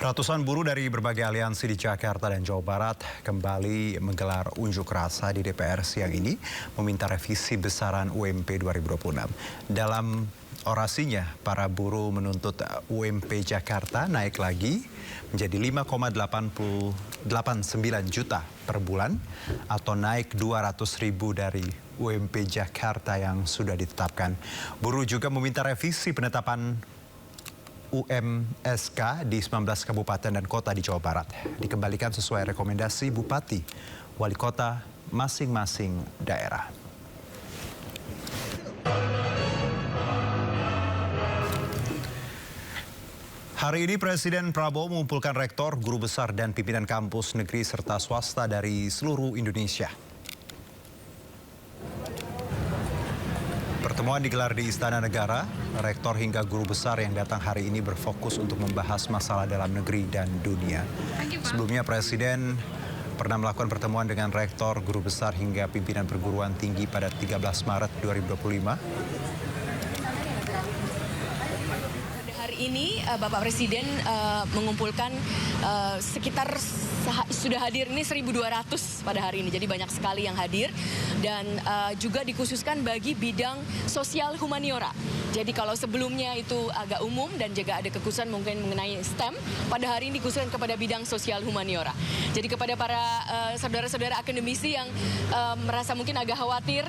Ratusan buruh dari berbagai aliansi di Jakarta dan Jawa Barat kembali menggelar unjuk rasa di DPR siang ini meminta revisi besaran UMP 2026. Dalam orasinya, para buruh menuntut UMP Jakarta naik lagi menjadi 5,89 juta per bulan atau naik 200.000 dari UMP Jakarta yang sudah ditetapkan. Buruh juga meminta revisi penetapan UMSK di 19 kabupaten dan kota di Jawa Barat dikembalikan sesuai rekomendasi Bupati, Wali Kota masing-masing daerah. Hari ini Presiden Prabowo mengumpulkan rektor, guru besar dan pimpinan kampus negeri serta swasta dari seluruh Indonesia. Pertemuan digelar di Istana Negara. Rektor hingga guru besar yang datang hari ini berfokus untuk membahas masalah dalam negeri dan dunia. Sebelumnya Presiden pernah melakukan pertemuan dengan rektor, guru besar hingga pimpinan perguruan tinggi pada 13 Maret 2025. Hari ini Bapak Presiden mengumpulkan sekitar sudah hadir ini 1.200 pada hari ini, jadi banyak sekali yang hadir dan juga dikhususkan bagi bidang sosial humaniora. Jadi kalau sebelumnya itu agak umum dan juga ada kekhususan mungkin mengenai STEM, pada hari ini dikhususkan kepada bidang sosial humaniora. Jadi kepada para saudara-saudara akademisi yang merasa mungkin agak khawatir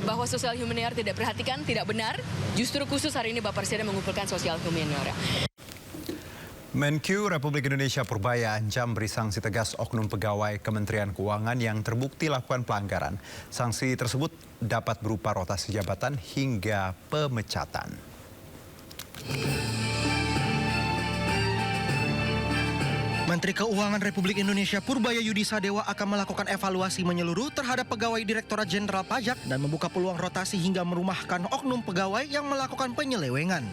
bahwa sosial humaniora tidak perhatikan, tidak benar, justru khusus hari ini Bapak Presiden mengumpulkan sosial humaniora. Menq Republik Indonesia Purbaya ancam beri sanksi tegas oknum pegawai Kementerian Keuangan yang terbukti lakukan pelanggaran. Sanksi tersebut dapat berupa rotasi jabatan hingga pemecatan. Menteri Keuangan Republik Indonesia Purbaya Yudi Sadewa akan melakukan evaluasi menyeluruh terhadap pegawai Direktorat Jenderal Pajak dan membuka peluang rotasi hingga merumahkan oknum pegawai yang melakukan penyelewengan.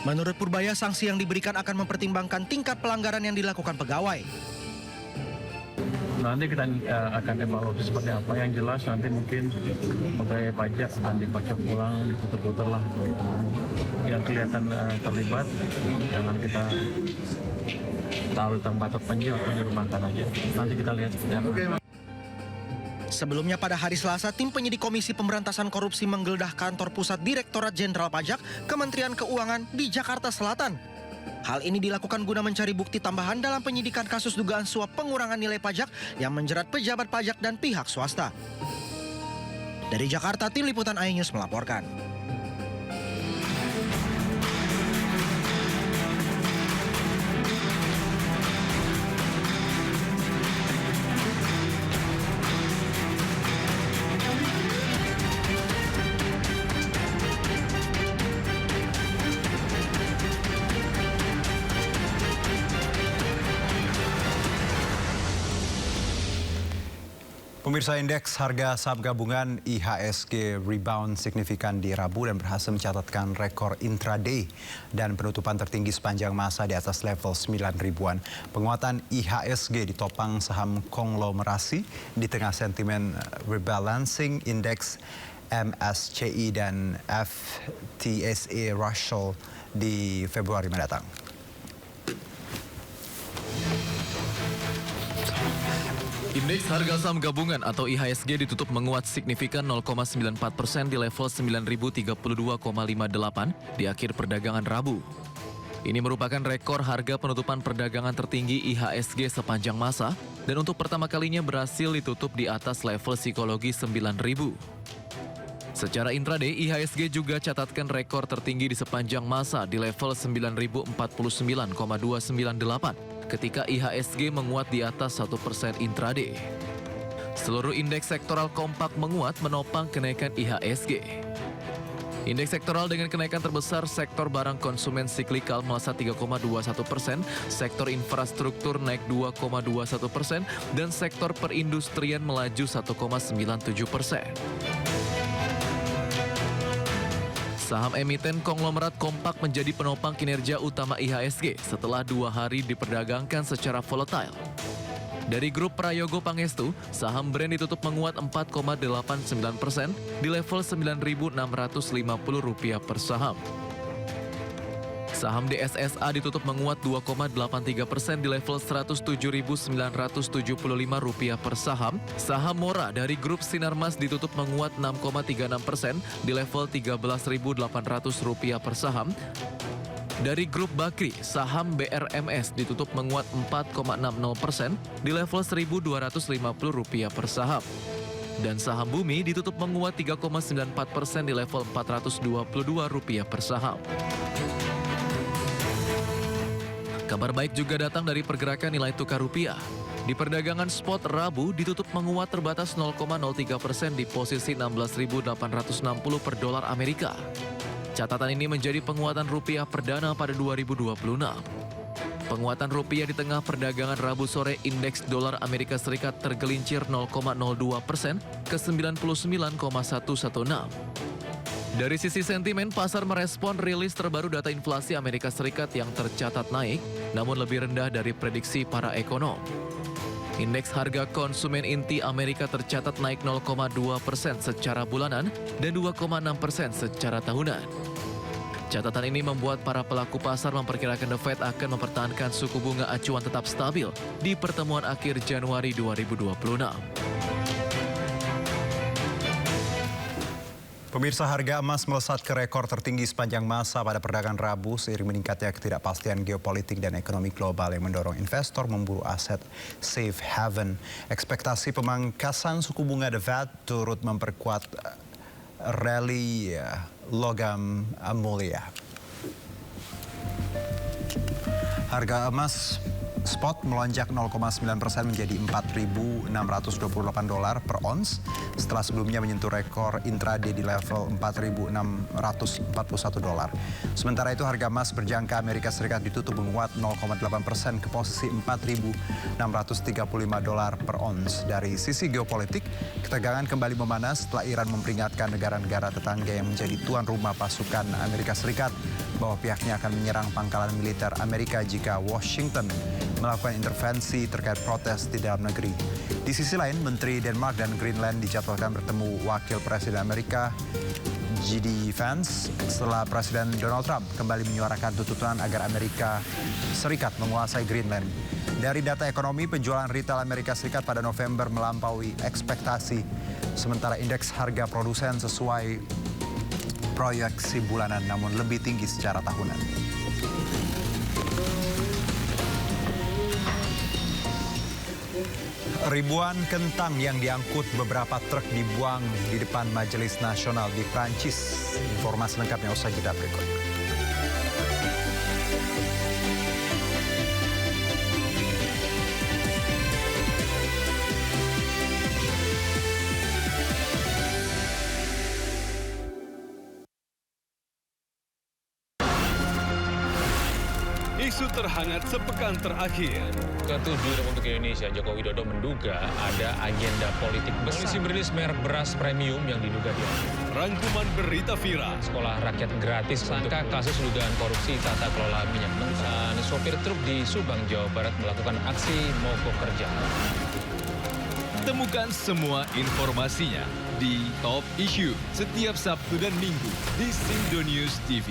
Menurut Purbaya, sanksi yang diberikan akan mempertimbangkan tingkat pelanggaran yang dilakukan pegawai. Nanti kita akan evaluasi seperti apa. Yang jelas nanti mungkin pegawai pajak akan dipajak pulang, diputar-putar lah. Yang kelihatan terlibat, jangan kita taruh tempat terpencil atau dirumahkan aja. Nanti kita lihat. Sebelumnya pada hari Selasa, tim penyidik Komisi Pemberantasan Korupsi menggeledah kantor pusat Direktorat Jenderal Pajak Kementerian Keuangan di Jakarta Selatan. Hal ini dilakukan guna mencari bukti tambahan dalam penyidikan kasus dugaan suap pengurangan nilai pajak yang menjerat pejabat pajak dan pihak swasta. Dari Jakarta, tim liputan iNews melaporkan. Pemirsa, indeks harga saham gabungan IHSG rebound signifikan di Rabu dan berhasil mencatatkan rekor intraday dan penutupan tertinggi sepanjang masa di atas level 9.000-an. Penguatan IHSG ditopang saham konglomerasi di tengah sentimen rebalancing indeks MSCI dan FTSE Russell di Februari mendatang. Indeks harga saham gabungan atau IHSG ditutup menguat signifikan 0,94% di level 9.032,58 di akhir perdagangan Rabu. Ini merupakan rekor harga penutupan perdagangan tertinggi IHSG sepanjang masa dan untuk pertama kalinya berhasil ditutup di atas level psikologi 9.000. Secara intraday, IHSG juga catatkan rekor tertinggi di sepanjang masa di level 9.049,298 ketika IHSG menguat di atas 1% intraday. Seluruh indeks sektoral kompak menguat menopang kenaikan IHSG. Indeks sektoral dengan kenaikan terbesar sektor barang konsumen siklikal melesat 3,21%, sektor infrastruktur naik 2,21%, dan sektor perindustrian melaju 1,97%. Saham emiten konglomerat kompak menjadi penopang kinerja utama IHSG setelah 2 hari diperdagangkan secara volatile. Dari grup Prayogo Pangestu, saham Brand ditutup menguat 4,89% di level Rp9.650 per saham. Saham DSSA ditutup menguat 2,83% di level Rp107.975 per saham. Saham Mora dari grup Sinarmas ditutup menguat 6,36% di level Rp13.800 per saham. Dari grup Bakri, saham BRMS ditutup menguat 4,60% di level Rp1.250 per saham. Dan saham Bumi ditutup menguat 3,94% di level Rp422 per saham. Kabar baik juga datang dari pergerakan nilai tukar rupiah. Di perdagangan spot Rabu ditutup menguat terbatas 0,03% di posisi 16.860 per dolar Amerika. Catatan ini menjadi penguatan rupiah perdana pada 2026. Penguatan rupiah di tengah perdagangan Rabu sore, indeks dolar Amerika Serikat tergelincir 0,02% ke 99,116. Dari sisi sentimen, pasar merespon rilis terbaru data inflasi Amerika Serikat yang tercatat naik, namun lebih rendah dari prediksi para ekonom. Indeks harga konsumen inti Amerika tercatat naik 0,2% secara bulanan dan 2,6% secara tahunan. Catatan ini membuat para pelaku pasar memperkirakan The Fed akan mempertahankan suku bunga acuan tetap stabil di pertemuan akhir Januari 2026. Pemirsa, harga emas melesat ke rekor tertinggi sepanjang masa pada perdagangan Rabu seiring meningkatnya ketidakpastian geopolitik dan ekonomi global yang mendorong investor memburu aset safe haven. Ekspektasi pemangkasan suku bunga The Fed turut memperkuat rally logam mulia. Harga emas spot melonjak 0,9% menjadi $4.628 per ons setelah sebelumnya menyentuh rekor intraday di level $4.641. Sementara itu harga emas berjangka Amerika Serikat ditutup menguat 0,8% ke posisi $4.635 per ons. Dari sisi geopolitik, ketegangan kembali memanas setelah Iran memperingatkan negara-negara tetangga yang menjadi tuan rumah pasukan Amerika Serikat bahwa pihaknya akan menyerang pangkalan militer Amerika jika Washington melakukan intervensi terkait protes di dalam negeri. Di sisi lain, Menteri Denmark dan Greenland dijadwalkan bertemu Wakil Presiden Amerika J.D. Vance setelah Presiden Donald Trump kembali menyuarakan tuntutan agar Amerika Serikat menguasai Greenland. Dari data ekonomi, penjualan retail Amerika Serikat pada November melampaui ekspektasi, sementara indeks harga produsen sesuai proyeksi bulanan namun lebih tinggi secara tahunan. Ribuan kentang yang diangkut beberapa truk dibuang di depan Majelis Nasional di Prancis. Informasi lengkapnya usai jeda berikut. Isu terhangat sepekan terakhir. Ketujuh Republik Indonesia, Joko Widodo menduga ada agenda politik besar. Polisi merilis merek beras premium yang diduga diambil. Rangkuman berita viral. Sekolah rakyat gratis sangka kasus dugaan korupsi tata kelola minyak mentah. Sopir truk di Subang, Jawa Barat melakukan aksi mogok kerja. Temukan semua informasinya di Top Issue setiap Sabtu dan Minggu di Sindo News TV.